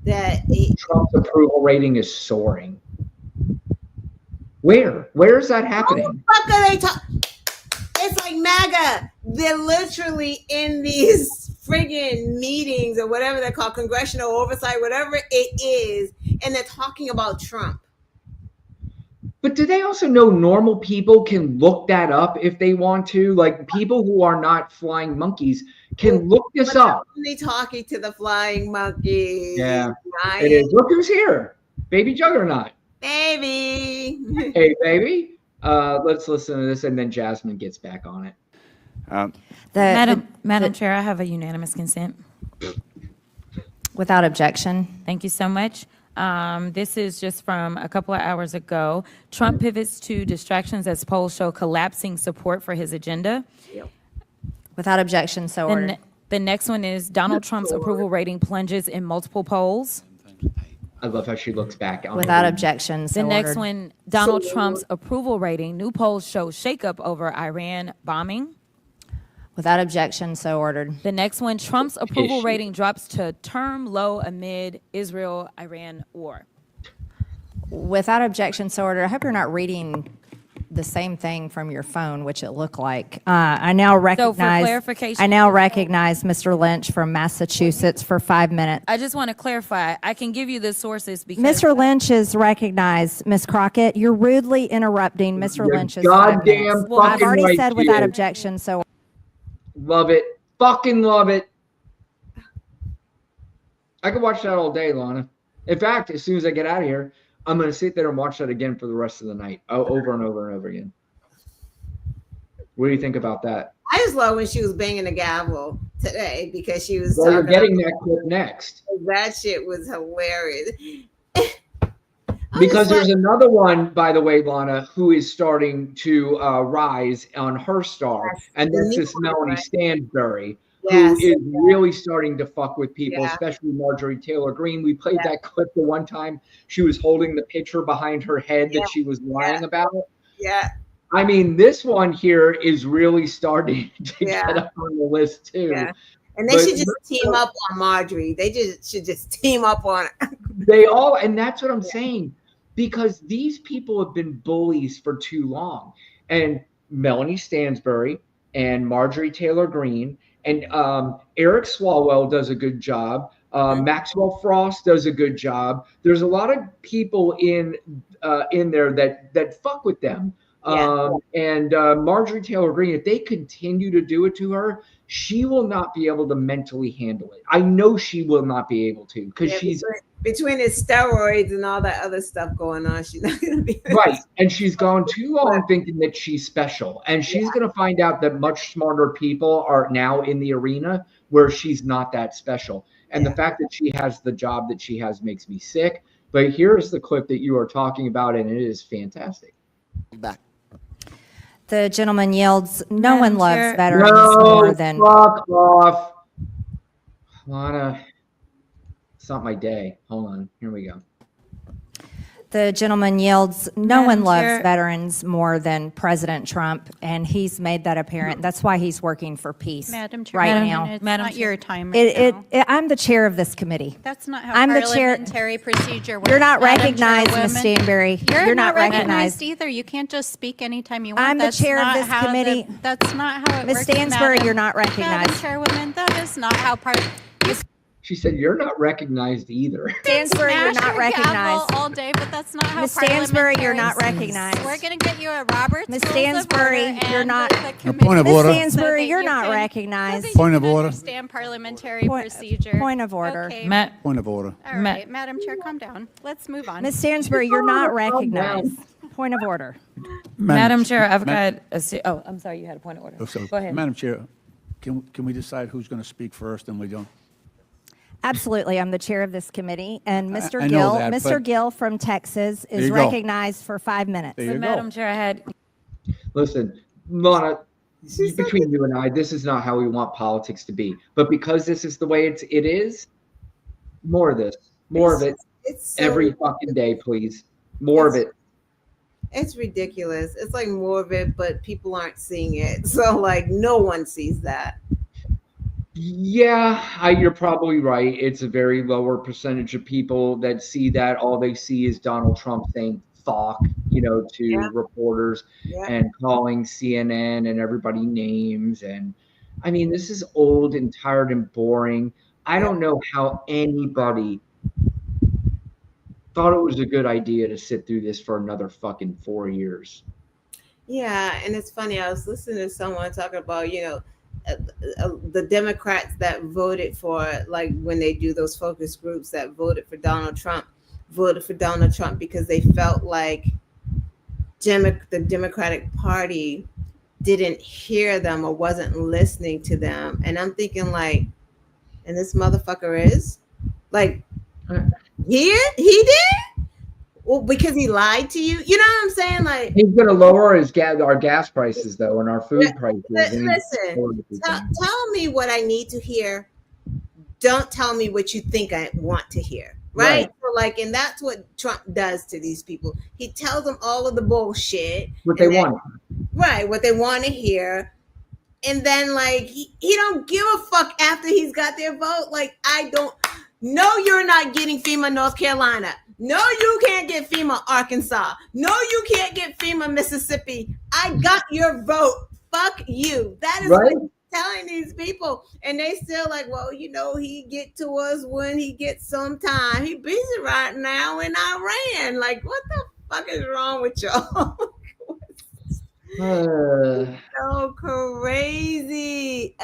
That Trump's approval rating is soaring. Where is that happening? What the fuck are they talking? It's like MAGA. They're literally in these friggin' meetings or whatever they're called, congressional oversight, whatever it is, and they're talking about Trump. But do they also know normal people can look that up if they want to? Like, people who are not flying monkeys can look this up. Only talking to the flying monkeys. Yeah, it is. Look who's here. Baby Juggernaut. Baby. Hey, baby. Let's listen to this, and then Jasmine gets back on it. Madam Chair, I have a unanimous consent. Without objection. Thank you so much. This is just from a couple of hours ago. Trump pivots to distractions as polls show collapsing support for his agenda. Yep. Without objection, so ordered. The next one is Donald Trump's approval rating plunges in multiple polls. I love how she looks back. Without objection, so The next ordered. one, Donald Trump's approval rating. New polls show shakeup over Iran bombing. Without objection, so ordered. The next one, Trump's approval rating drops to term low amid Israel-Iran war. Without objection, so ordered. I hope you're not reading the same thing from your phone, which it looked like. I now recognize. So for clarification, I now recognize Mr. Lynch from Massachusetts for 5 minutes. I just want to clarify. I can give you the sources because Mr. Lynch is recognized. Ms. Crockett, you're rudely interrupting Mr. Lynch's 5 goddamn minutes. Well, I've already right said you. without objection, so. Love it. Fucking love it. I could watch that all day, Lana. In fact, as soon as I get out of here, I'm going to sit there and watch that again for the rest of the night. Over and over and over again. What do you think about that? I just love when she was banging the gavel today because she was. Well, you're getting that clip next. That shit was hilarious. Because there's another one, by the way, Lana, who is starting to rise on her star, and that's this Melanie Stansbury, who is really starting to fuck with people, especially Marjorie Taylor Greene. We played that clip the one time she was holding the picture behind her head that she was lying about. Yeah. I mean, this one here is really starting to get up on the list too. Yeah. And they should just team up on Marjorie. They should just team up on her. They all, and that's what I'm saying, because these people have been bullies for too long. And Melanie Stansbury and Marjorie Taylor Greene, and Eric Swalwell does a good job. Maxwell Frost does a good job. There's a lot of people in there that fuck with them. And Marjorie Taylor Greene, if they continue to do it to her, she will not be able to mentally handle it. I know she will not be able to, because she's between the steroids and all that other stuff going on. She's not going to be right. And she's gone too long thinking that she's special, and she's going to find out that much smarter people are now in the arena where she's not that special. And the fact that she has the job that she has makes me sick. But here's the clip that you are talking about, and it is fantastic. Back. The gentleman yelled, "No one loves veterans No, more than." Fuck off. Lana, it's not my day. Hold on. Here we go. The gentleman yelled, "No one loves Chair. veterans more than President Trump," and he's made that apparent. That's why he's working for peace Madam Chair, right Madam, now. it's Madam not Chair. your time right now. I'm the chair of this committee. That's not how I'm the chair- parliamentary procedure works. You're not Madam recognized, Ms. Chairwoman. Stanberry. You're not recognized either. You can't just speak anytime you want. I'm the That's chair of not this how committee. That's not how it Ms. works. Stansbury, Madam- you're not recognized. Madam Chairwoman, that is not how She said, "You're not recognized either." Stansbury, you're smash not your recognized. gavel all day, but that's not how Ms. Stansbury, you're not parliamentarians- recognized. We're going to get you a Robert's Ms. Rules of Stansbury, Order you're and not- the A committee point of Ms. order. Stansbury, so you're that not you can- recognized. so that Point you of can order. Understand parliamentary Point- procedure. point of order. Okay. Matt, Point of order. All right, Madam Chair, calm down. Let's move on. Ms. Stansbury, you're not recognized. Point of order. Madam Chair, I've got oh, I'm sorry, you had a point of order. So, Go ahead. Madam Chair, can we decide who's going to speak first and we don't? Absolutely. I'm the chair of this committee, and Mr. I know Gill, that, Mr. but- Gill from Texas There is you go. recognized for 5 minutes. There you go. Madam Chair, I had Listen, Lana, between you and I, this is not how we want politics to be. But because this is the way it is, more of this, more of it, It's so, every fucking day, please. More of it. It's ridiculous. It's like more of it, but people aren't seeing it. So like no one sees that. Yeah, you're probably right. It's a very lower percentage of people that see that. All they see is Donald Trump saying "fuck," to reporters and calling CNN and everybody names. And I mean, this is old and tired and boring. I don't know how anybody thought it was a good idea to sit through this for another fucking 4 years. Yeah, and it's funny. I was listening to someone talking about, the Democrats that voted for, like when they do those focus groups that voted for Donald Trump because they felt like the Democratic Party didn't hear them or wasn't listening to them. And I'm thinking like, and this motherfucker is like, he did? Well, because he lied to you? You know what I'm saying? Like, he's going to lower our gas prices, though, and our food prices. Listen, tell me what I need to hear. Don't tell me what you think I want to hear. Right? So like, and that's what Trump does to these people. He tells them all of the bullshit. What they want. Right, what they want to hear. And then like, he don't give a fuck after he's got their vote. Like, no, you're not getting FEMA North Carolina. No, you can't get FEMA Arkansas. No, you can't get FEMA Mississippi. I got your vote. Fuck you. That is what he's telling these people. And they still like, well, he get to us when he gets some time. He busy right now in Iran. Like, what the fuck is wrong with y'all? So crazy.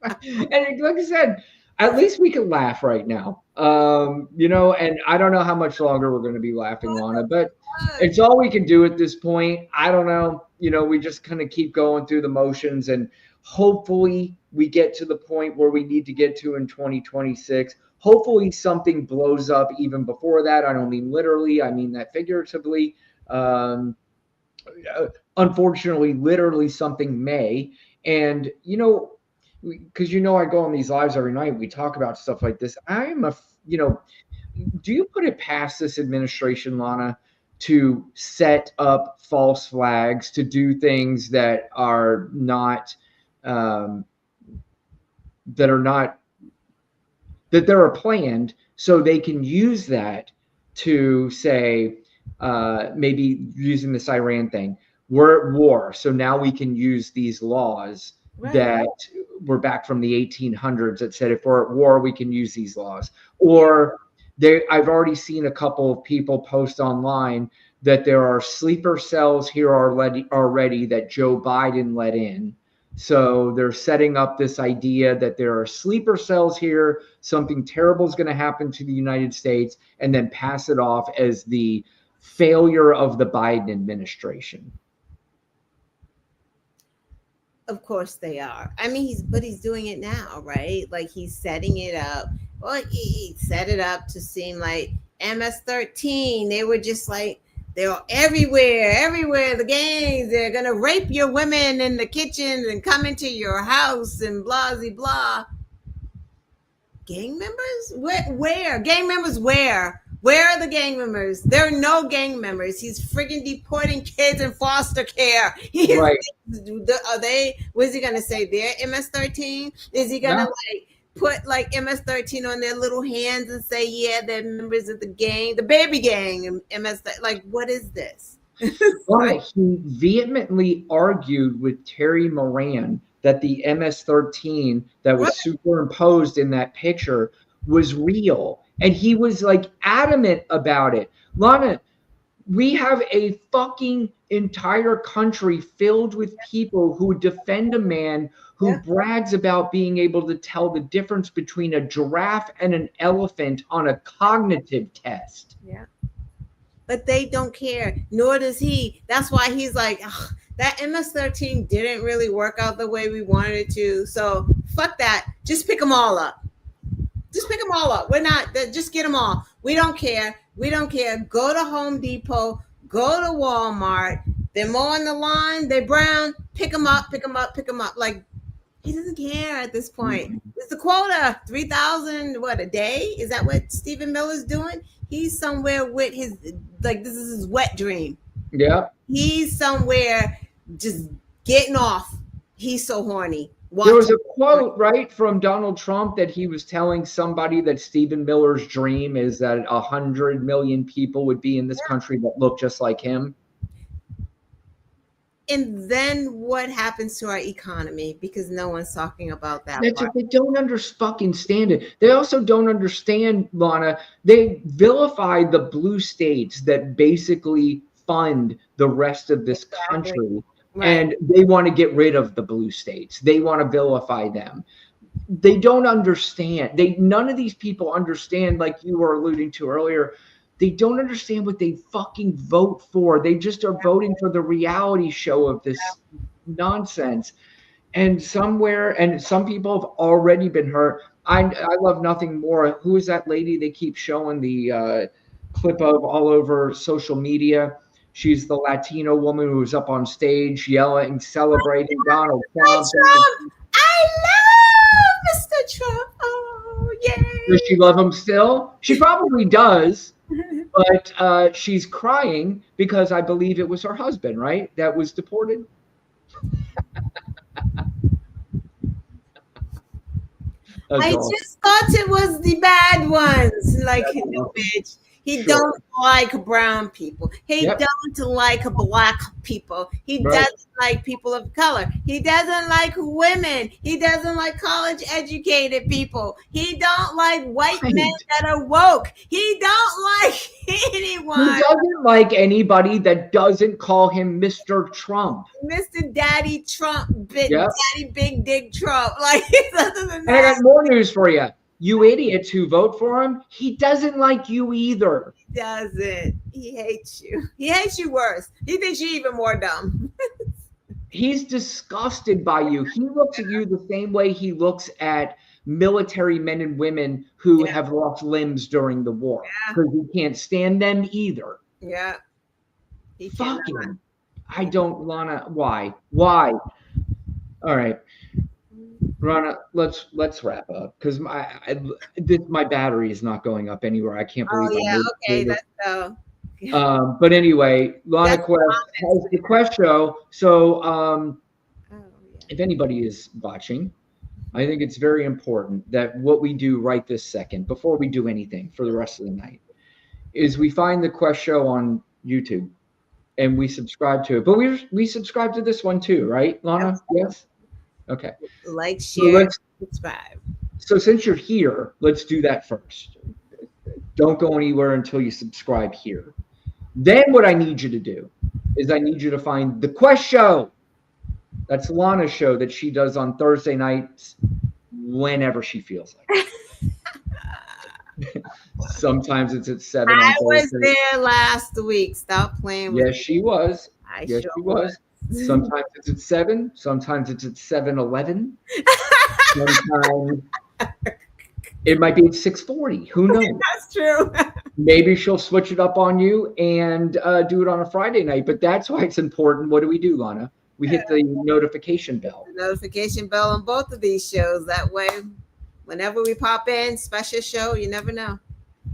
And like I said, at least we can laugh right now. And I don't know how much longer we're going to be laughing on it, but it's all we can do at this point. I don't know. We just kind of keep going through the motions, and hopefully we get to the point where we need to get to in 2026. Hopefully something blows up even before that. I don't mean literally. I mean that figuratively. Unfortunately, literally something may. And, because I go on these lives every night, we talk about stuff like this. Do you put it past this administration, Lana, to set up false flags, to do things that are not, that are planned, so they can use that to say, maybe using this Iran thing, we're at war, so now we can use these laws Right. that were back from the 1800s that said if we're at war, we can use these laws. Or I've already seen a couple of people post online that there are sleeper cells here already that Joe Biden let in. So they're setting up this idea that there are sleeper cells here, something terrible is going to happen to the United States, and then pass it off as the failure of the Biden administration. Of course they are. I mean, he's doing it now, right? Like he's setting it up. Well, he set it up to seem like MS-13. They were just like they're everywhere. The gangs, they're gonna rape your women in the kitchen and come into your house and blah blah blah. Gang members? Where? Gang members where? Where are the gang members? There are no gang members. He's freaking deporting kids in foster care. Right. Are they? What is he gonna say? They're MS-13? Is he gonna like put like MS-13 on their little hands and say, yeah, they're members of the gang, the baby gang, MS? Like, what is this? Right. He vehemently argued with Terry Moran that the MS-13 that was superimposed in that picture was real. And he was like adamant about it. Lana, we have a fucking entire country filled with people who defend a man who brags about being able to tell the difference between a giraffe and an elephant on a cognitive test. Yeah. But they don't care, nor does he. That's why he's like, that MS-13 didn't really work out the way we wanted it to. So fuck that. Just pick them all up. Just pick them all up. We're not, just get them all. We don't care. Go to Home Depot. Go to Walmart. They're mowing the lawn. They're brown. Pick them up. Like, he doesn't care at this point. It's the quota. 3,000, a day? Is that what Stephen Miller's doing? He's somewhere with his, like, this is his wet dream. Yeah. He's somewhere just getting off. He's so horny. There was a quote, right, from Donald Trump that he was telling somebody that Stephen Miller's dream is that 100 million people would be in this country that look just like him. And then what happens to our economy? Because no one's talking about that. They don't understand it. They also don't understand, Lana. They vilify the blue states that basically fund the rest of this country. Right. And they want to get rid of the blue states. They want to vilify them. They don't understand. None of these people understand, like you were alluding to earlier. They don't understand what they fucking vote for. They just are voting for the reality show of this nonsense. And some people have already been hurt. I love nothing more. Who is that lady they keep showing the clip of all over social media? She's the Latino woman who was up on stage yelling, celebrating Donald Trump. I love Mr. Trump. Oh, yeah. Does she love him still? She probably does. But she's crying because I believe it was her husband, right? That was deported. Just thought it was the bad ones. Like, bitch. He don't like brown people. He don't like black people. He doesn't like people of color. He doesn't like women. He doesn't like college educated people. He don't like white men that are woke. He don't like anyone. He doesn't like anybody that doesn't call him Mr. Trump. Mr. Daddy Trump, Daddy Big Dick Trump. Like, other than that. And I got more news for you. You idiots who vote for him, he doesn't like you either. He doesn't. He hates you. He hates you worse. He thinks you're even more dumb. He's disgusted by you. He looks at you the same way he looks at military men and women who have lost limbs during the war. Because he can't stand them either. Yeah. Fucking. I don't wanna. Why? All right. Rana, let's wrap up because my battery is not going up anywhere. I can't believe. Oh yeah, okay, let's go. But anyway, Lana Quest has the Quest show. So if anybody is watching, I think it's very important that what we do right this second, before we do anything for the rest of the night, is we find the Quest show on YouTube. and we subscribe to it. But we subscribe to this one too, right, Lana? Yes. Okay. Like, So share, subscribe. So since you're here, let's do that first. Don't go anywhere until you subscribe here. Then what I need you to do is I need you to find the Quest Show. That's Lana's show that she does on Thursday nights whenever she feels like it. Sometimes it's at 7 on I was Thursday. there last week. Stop playing with Yes, she was. I Yes, sure she was. Sometimes it's at 7. Sometimes it's at 7:11. Sometimes it might be at 6:40. Who knows? That's true. Maybe she'll switch it up on you and do it on a Friday night. But that's why it's important. What do, Lana? We hit the notification bell. The notification bell on both of these shows. That way, whenever we pop in, special show, you never know.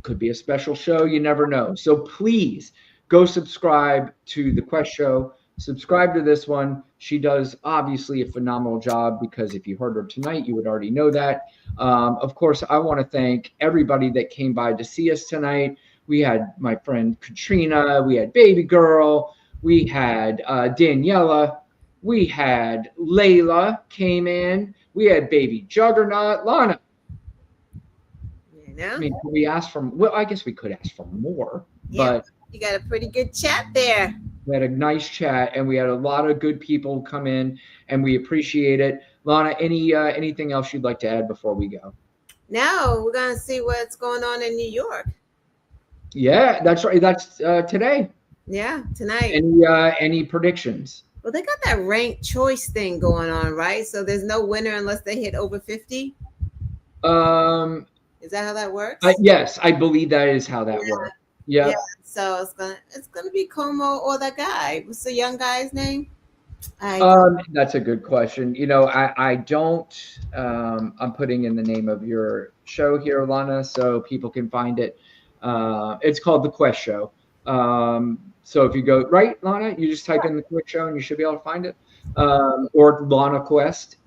Could be a special show. You never know. So please go subscribe to the Quest Show. Subscribe to this one. She does obviously a phenomenal job, because if you heard her tonight, you would already know that. Of course, I want to thank everybody that came by to see us tonight. We had my friend Katrina. We had Baby Girl. We had Daniela. We had Layla came in. We had Baby Juggernaut. Lana. You know? I mean, can we ask for? Well, I guess we could ask for more, but you got a pretty good chat there. we had a nice chat, and we had a lot of good people come in, and we appreciate it. Lana, anything else you'd like to add before we go? No, we're gonna see what's going on in New York. Yeah, that's right. That's today. Yeah, tonight. Any predictions? Well, they got that ranked choice thing going on, right? So there's no winner unless they hit over 50. Is that how that works? Yes, I believe that is how that works. Yeah. So it's gonna be Como or that guy. What's the young guy's name? That's a good question. I don't. I'm putting in the name of your show here, Lana, so people can find it. It's called The Quest Show. So if you go right, Lana, you just type in The Quest Show and you should be able to find it. Or Lana Quest,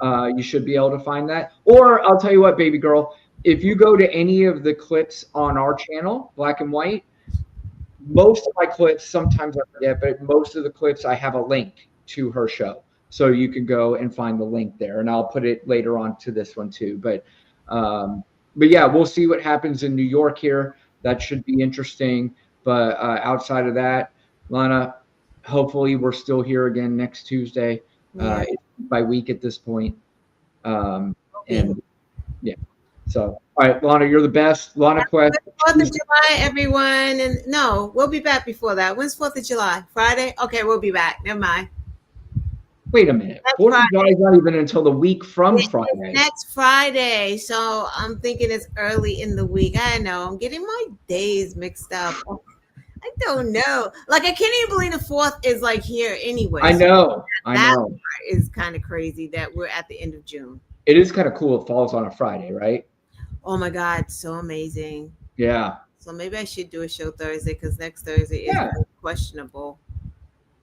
you should be able to find that. Or I'll tell you what, Baby Girl, if you go to any of the clips on our channel, Black and White, most of my clips, sometimes I forget, but most of the clips I have a link to her show. So you can go and find the link there, and I'll put it later on to this one too. But yeah, we'll see what happens in New York here. That should be interesting. But outside of that, Lana, hopefully we're still here again next Tuesday. By week at this point. And yeah. So, all right, Lana, you're the best. Lana Quest. 4th of July, everyone. And no, we'll be back before that. When's 4th of July? Friday? Okay, we'll be back. Never mind. Wait a minute. 4th of July is not even until the week from Friday. Next Friday. So I'm thinking it's early in the week. I know. I'm getting my days mixed up. I don't know. Like, I can't even believe the 4th is like here anyway. I know. That is kind of crazy that we're at the end of June. It is kind of cool. It falls on a Friday, right? Oh my God, so amazing. Yeah. So maybe I should do a show Thursday, because next Thursday is questionable.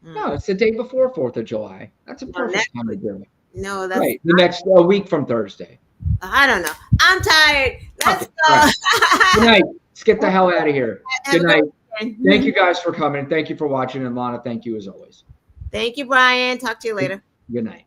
No, it's the day before 4th of July. That's a perfect time to do it. No, that's right. The next week from Thursday. I don't know. I'm tired. Let's go. Right. Good night. Let's get the hell out of here. Good night. Thank you guys for coming. Thank you for watching. And Lana, thank you as always. Thank you, Brian. Talk to you later. Good night.